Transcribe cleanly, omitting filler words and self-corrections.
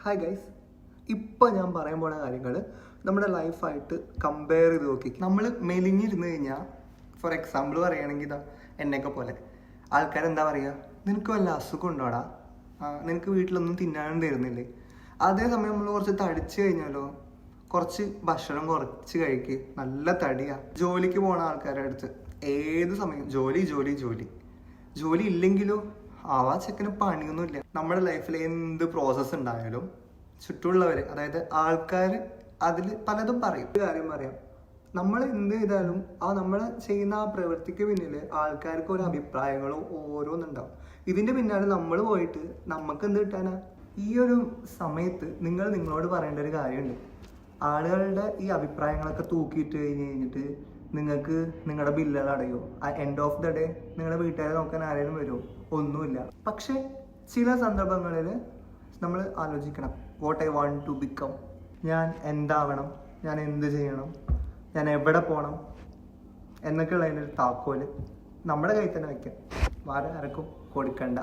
Hi guys, ഇപ്പോൾ ഞാൻ പറയാൻ പോണ കാര്യങ്ങൾ നമ്മുടെ ലൈഫായിട്ട് കമ്പയർ ചെയ്ത് നോക്കി. നമ്മൾ മെലിഞ്ഞിരുന്ന് കഴിഞ്ഞാൽ, ഫോർ എക്സാമ്പിൾ പറയുകയാണെങ്കിൽ ഇതാ എന്നെയൊക്കെ പോലെ ആൾക്കാരെന്താ പറയുക, നിനക്ക് വല്ല അസുഖം ഉണ്ടോടാ, നിനക്ക് വീട്ടിലൊന്നും തിന്നാനും തരുന്നില്ലേ. അതേസമയം നമ്മൾ കുറച്ച് തടിച്ചു കഴിഞ്ഞാലോ, കുറച്ച് ഭക്ഷണം കുറച്ച് കഴിക്കുക, നല്ല തടിയാണ്. ജോലിക്ക് പോണ ആൾക്കാരുടെ അടുത്ത് ഏത് സമയം ജോലി ജോലി ജോലി ജോലി ഇല്ലെങ്കിലോ ആവാ ചെക്കന് പണിയൊന്നുമില്ല. നമ്മുടെ ലൈഫിൽ എന്ത് പ്രോസസ്സ് ഉണ്ടായാലും ചുറ്റുമുള്ളവർ, അതായത് ആൾക്കാർ അതിൽ പലതും പറയും. ഒരു കാര്യം പറയാം, നമ്മൾ എന്ത് ചെയ്താലും നമ്മൾ ചെയ്യുന്ന ആ പ്രവൃത്തിക്ക് പിന്നിൽ ആൾക്കാർക്ക് ഓരോ അഭിപ്രായങ്ങളും ഓരോന്നുണ്ടാവും. ഇതിൻ്റെ പിന്നാലെ നമ്മൾ പോയിട്ട് നമുക്ക് എന്ത് കിട്ടാനാ? ഈ ഒരു സമയത്ത് നിങ്ങൾ നിങ്ങളോട് പറയേണ്ട ഒരു കാര്യമുണ്ട്. ആളുകളുടെ ഈ അഭിപ്രായങ്ങളൊക്കെ തൂക്കിയിട്ട് കഴിഞ്ഞിട്ട് നിങ്ങൾക്ക് നിങ്ങളുടെ ബില്ലുകൾ അടയോ? എൻഡ് ഓഫ് ദ ഡേ നിങ്ങളുടെ വീട്ടുകാരെ നോക്കാൻ ആരെങ്കിലും വരുമോ? ഒന്നുമില്ല. പക്ഷെ ചില സന്ദർഭങ്ങളിൽ നമ്മൾ ആലോചിക്കണം, what I want to become, ഞാൻ എന്താവണം, ഞാൻ എന്ത് ചെയ്യണം, ഞാൻ എവിടെ പോകണം എന്നൊക്കെ ഉള്ളതിൻ്റെ ഒരു താക്കോല് നമ്മുടെ കയ്യിൽ തന്നെ വയ്ക്കാം. ആർക്കും കൊടുക്കണ്ട.